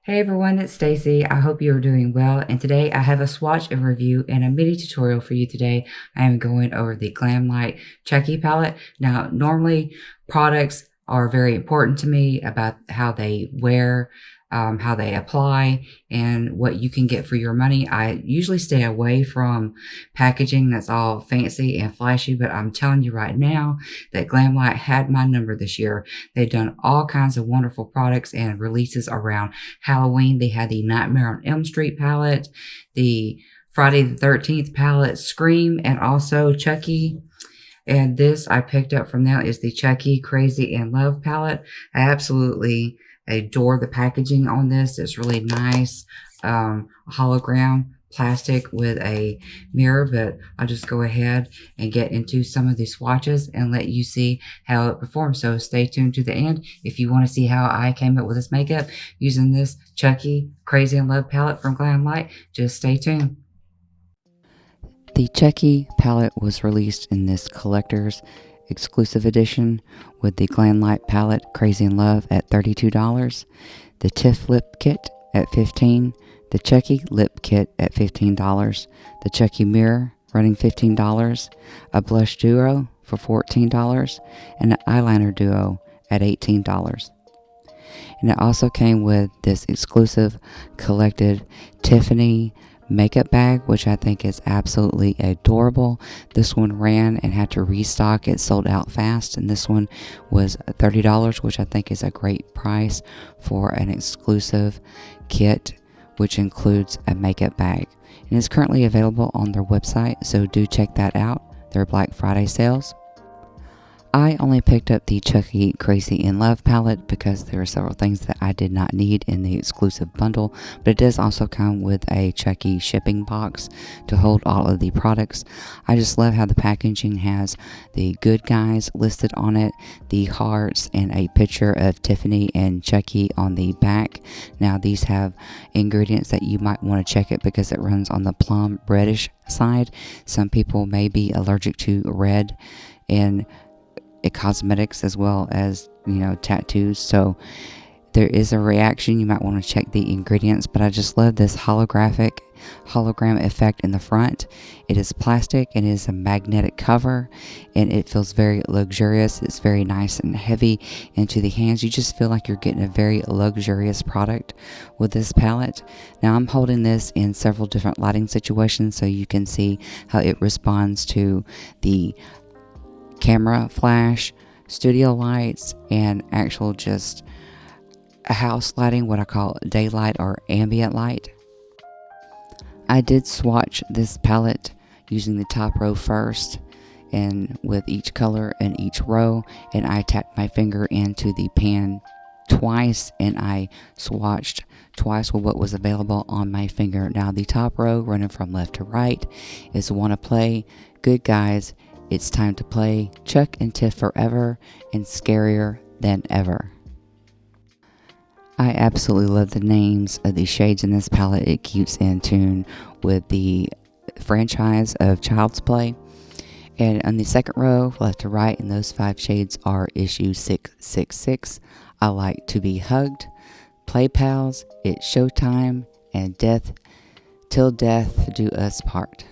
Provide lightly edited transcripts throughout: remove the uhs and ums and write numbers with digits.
Hey everyone, it's Stacy. I hope you are doing well. And today I have a swatch and review and a mini tutorial for you today. I am going over the Glamlite Chucky palette. Now, normally products are very important to me about how they wear, how they apply, and what you can get for your money. I usually stay away from packaging that's all fancy and flashy, but I'm telling you right now that Glamlite had my number this year. They've done all kinds of wonderful products and releases around Halloween. They had the Nightmare on Elm Street palette, the Friday the 13th palette, Scream, and also Chucky. And this I picked up from them is the Chucky Crazy in Love palette. I absolutely adore the packaging on this. It's really nice. Hologram plastic with a mirror, but I'll just go ahead and get into some of these swatches and let you see how it performs. So stay tuned to the end if you want to see how I came up with this makeup using this Chucky Crazy in Love palette from Glamlite. Just stay tuned. The Chucky palette was released in this collector's exclusive edition with the Glamlite palette Crazy in Love at $32, the Tiff lip kit at $15, the Chucky lip kit at $15, the Chucky mirror running $15, a blush duo for $14, and an eyeliner duo at $18. And it also came with this exclusive collected Tiffany makeup bag, which I think is absolutely adorable. This one ran and had to restock. It sold out fast, and this one was $30, which I think is a great price for an exclusive kit, which includes a makeup bag. And it's currently available on their website, so do check that out, their Black Friday sales. I only picked up the Chucky Crazy in Love palette because there are several things that I did not need in the exclusive bundle, but it does also come with a Chucky shipping box to hold all of the products. I just love how the packaging has the good guys listed on it, the hearts, and a picture of Tiffany and Chucky on the back. Now these have ingredients that you might want to check it because it runs on the plum reddish side. Some people may be allergic to red and cosmetics as well as tattoos, so there is a reaction. You might want to check the ingredients, but I just love this hologram effect in the front. It is plastic and it is a magnetic cover, and it feels very luxurious. It's very nice and heavy into the hands. You just feel like you're getting a very luxurious product with this palette. Now I'm holding this in several different lighting situations so you can see how it responds to the camera flash, studio lights, and actual just a house lighting, what I call daylight or ambient light. I did swatch this palette using the top row first and with each color in each row, and I tapped my finger into the pan twice and I swatched twice with what was available on my finger. Now the top row running from left to right is Wanna Play, Good Guys, It's Time to Play, Chuck and Tiff Forever, and Scarier Than Ever. I absolutely love the names of the shades in this palette. It keeps in tune with the franchise of Child's Play. And on the second row, left to right, and those 5 shades are issue 666, I Like to Be Hugged, Play Pals, It's Showtime, and Death Till Death Do Us Part.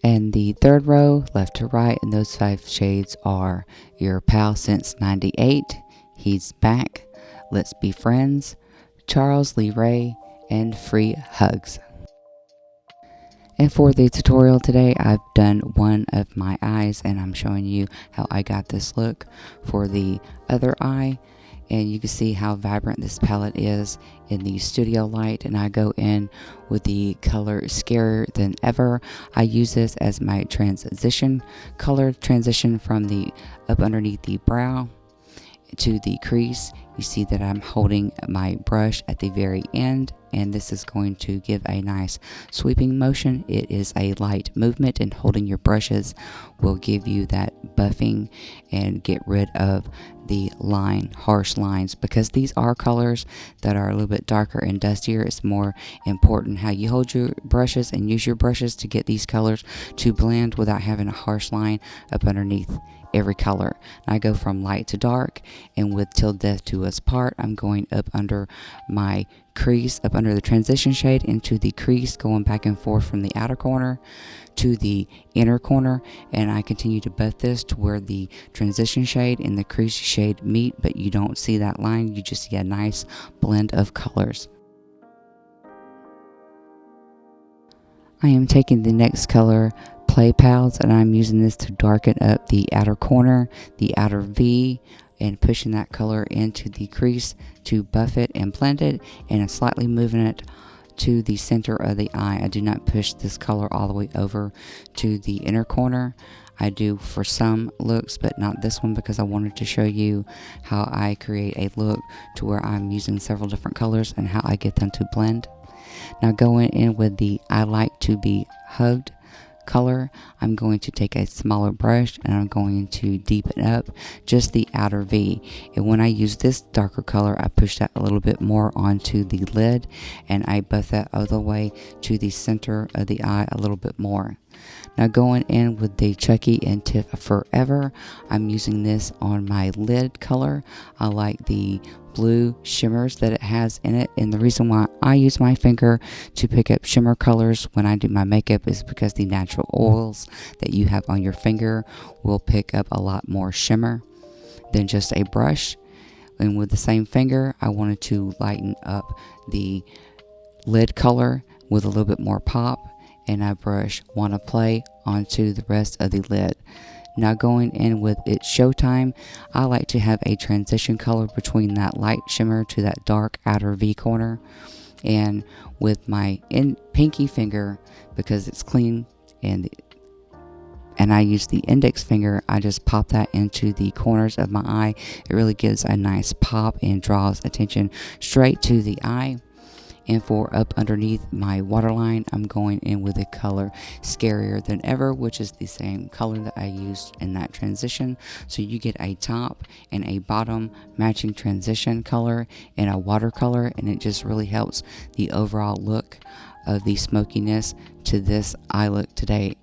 And the third row, left to right, and those 5 shades are Your Pal Since 98, He's Back, Let's Be Friends, Charles Lee Ray, and Free Hugs. And for the tutorial today, I've done one of my eyes, and I'm showing you how I got this look for the other eye. And you can see how vibrant this palette is in the studio light, and I go in with the color Scarier Than Ever. I use this as my transition color, transition from the up underneath the brow to the crease. You see that I'm holding my brush at the very end, and this is going to give a nice sweeping motion. It is a light movement, and holding your brushes will give you that buffing and get rid of the harsh lines. Because these are colors that are a little bit darker and dustier, it's more important how you hold your brushes and use your brushes to get these colors to blend without having a harsh line up underneath every color. And I go from light to dark, and with Till Death Do Us Part, I'm going up under my crease, up under the transition shade into the crease, going back and forth from the outer corner to the inner corner, and I continue to buff this to where the transition shade and the crease shade meet, but you don't see that line, you just see a nice blend of colors. I am taking the next color, Play Pals, and I'm using this to darken up the outer corner, the outer V, and pushing that color into the crease to buff it and blend it, and slightly moving it to the center of the eye. I do not push this color all the way over to the inner corner. I do for some looks, but not this one, because I wanted to show you how I create a look to where I'm using several different colors and how I get them to blend. Now going in with the I Like to Be Hugged color, I'm going to take a smaller brush and I'm going to deepen up just the outer V. And when I use this darker color, I push that a little bit more onto the lid, and I buff that all the way to the center of the eye a little bit more. Now going in with the Chucky and Tiff Forever, I'm using this on my lid color. I like the blue shimmers that it has in it, and the reason why I use my finger to pick up shimmer colors when I do my makeup is because the natural oils that you have on your finger will pick up a lot more shimmer than just a brush. And with the same finger, I wanted to lighten up the lid color with a little bit more pop, and I brush Wanna Play onto the rest of the lid. Now going in with It's Showtime, I like to have a transition color between that light shimmer to that dark outer V corner. And with my pinky finger, because it's clean and I use the index finger, I just pop that into the corners of my eye. It really gives a nice pop and draws attention straight to the eye. And for up underneath my waterline, I'm going in with a color Scarier Than Ever, which is the same color that I used in that transition. So you get a top and a bottom matching transition color and a watercolor, and it just really helps the overall look of the smokiness to this eye look today.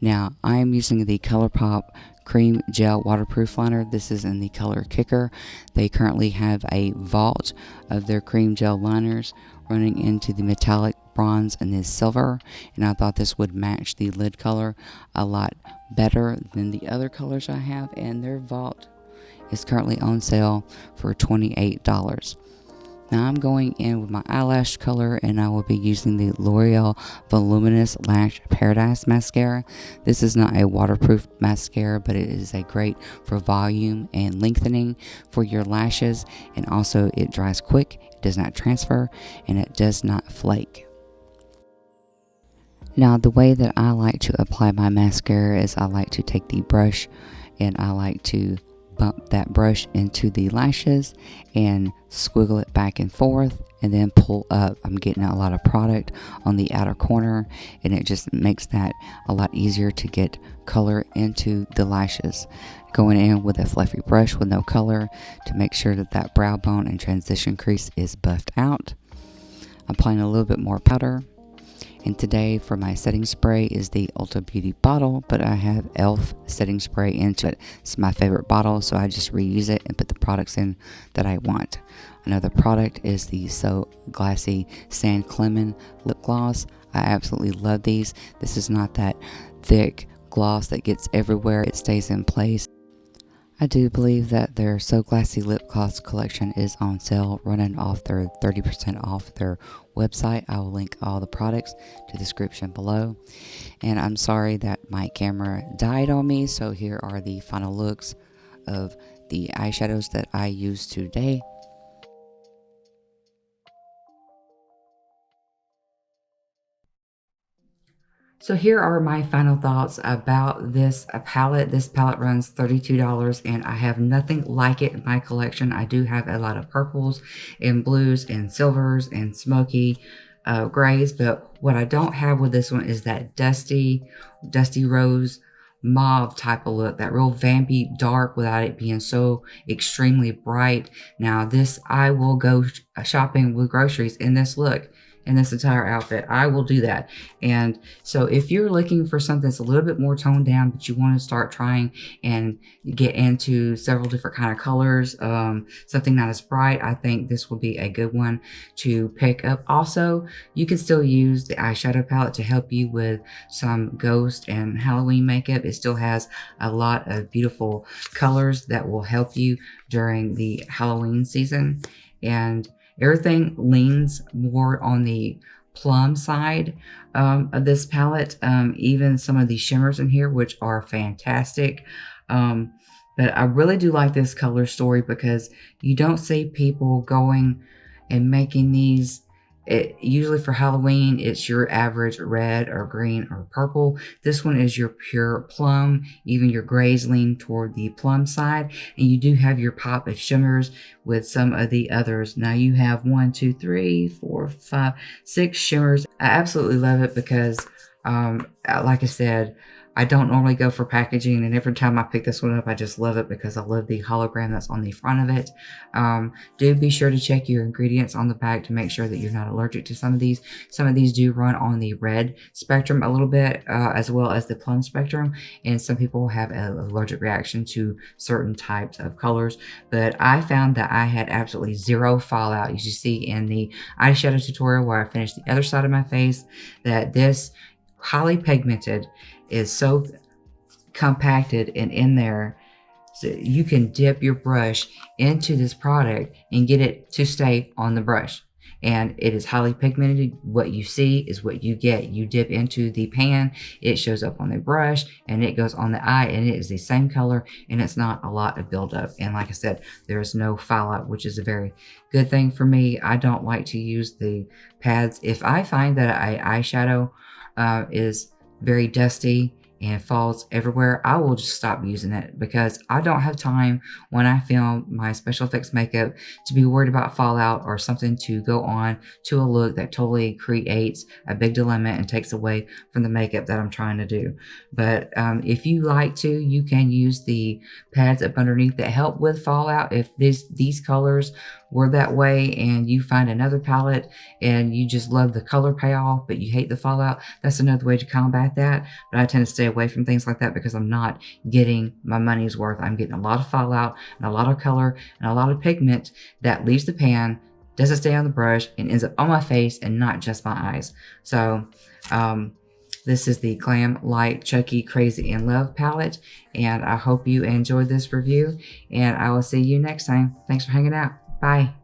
Now, I am using the Colourpop Cream Gel Waterproof Liner. This is in the color Kicker. They currently have a vault of their cream gel liners running into the metallic bronze and the silver, and I thought this would match the lid color a lot better than the other colors I have, and their vault is currently on sale for $28. Now I'm going in with my eyelash color, and I will be using the Loreal Voluminous Lash Paradise Mascara. This is not a waterproof mascara, but it is a great for volume and lengthening for your lashes, and also it dries quick, it does not transfer, and it does not flake. Now the way that I like to apply my mascara is I like to take the brush and I like to bump that brush into the lashes and squiggle it back and forth and then pull up. I'm getting a lot of product on the outer corner, and it just makes that a lot easier to get color into the lashes. Going in with a fluffy brush with no color to make sure that that brow bone and transition crease is buffed out. I'm applying a little bit more powder. And today for my setting spray is the Ulta Beauty bottle, but I have e.l.f. setting spray into it. It's my favorite bottle, so I just reuse it and put the products in that I want. Another product is the So Glassy Sand Lemon Lip Gloss. I absolutely love these. This is not that thick gloss that gets everywhere. It stays in place. I do believe that their So Glassy Lip Gloss collection is on sale, running off their 30% off their website. I will link all the products to the description below. And I'm sorry that my camera died on me, so here are the final looks of the eyeshadows that I used today. So here are my final thoughts about this palette. This palette runs $32, and I have nothing like it in my collection. I do have a lot of purples and blues and silvers and smoky grays, but what I don't have with this one is that dusty rose mauve type of look, that real vampy dark without it being so extremely bright. Now this, I will go shopping with groceries in this look. in this entire outfit, I will do that. And so if you're looking for something that's a little bit more toned down, but you want to start trying and get into several different kind of colors, something not as bright, I think this will be a good one to pick up. Also, you can still use the eyeshadow palette to help you with some ghost and Halloween makeup. It still has a lot of beautiful colors that will help you during the Halloween season. And everything leans more on the plum side of this palette. Even some of these shimmers in here, which are fantastic. But I really do like this color story because you don't see people going and making these. Usually for Halloween, it's your average red or green or purple. This one is your pure plum. Even your grays lean toward the plum side. And you do have your pop of shimmers with some of the others. Now you have 1, 2, 3, 4, 5, 6 shimmers. I absolutely love it because, like I said, I don't normally go for packaging, and every time I pick this one up, I just love it because I love the hologram that's on the front of it. Do be sure to check your ingredients on the back to make sure that you're not allergic to some of these. Some of these do run on the red spectrum a little bit, as well as the plum spectrum, and some people have an allergic reaction to certain types of colors. But I found that I had absolutely zero fallout. You should see in the eyeshadow tutorial where I finished the other side of my face that this highly pigmented is so compacted and in there, so you can dip your brush into this product and get it to stay on the brush. And it is highly pigmented. What you see is what you get. You dip into the pan, it shows up on the brush, and it goes on the eye, and it is the same color, and it's not a lot of buildup. And like I said, there is no fallout, which is a very good thing for me. I don't like to use the pads. If I find that eyeshadow is very dusty and falls everywhere, I will just stop using it because I don't have time when I film my special effects makeup to be worried about fallout or something to go on to a look that totally creates a big dilemma and takes away from the makeup that I'm trying to do. But if you like to, you can use the pads up underneath that help with fallout. If these colors were that way and you find another palette and you just love the color payoff but you hate the fallout, that's another way to combat that. But I tend to stay away from things like that because I'm not getting my money's worth. I'm getting a lot of fallout and a lot of color and a lot of pigment that leaves the pan, doesn't stay on the brush, and ends up on my face and not just my eyes. So this is the Glamlite Chucky Crazy in Love palette, and I hope you enjoyed this review, and I will see you next time. Thanks for hanging out. Bye.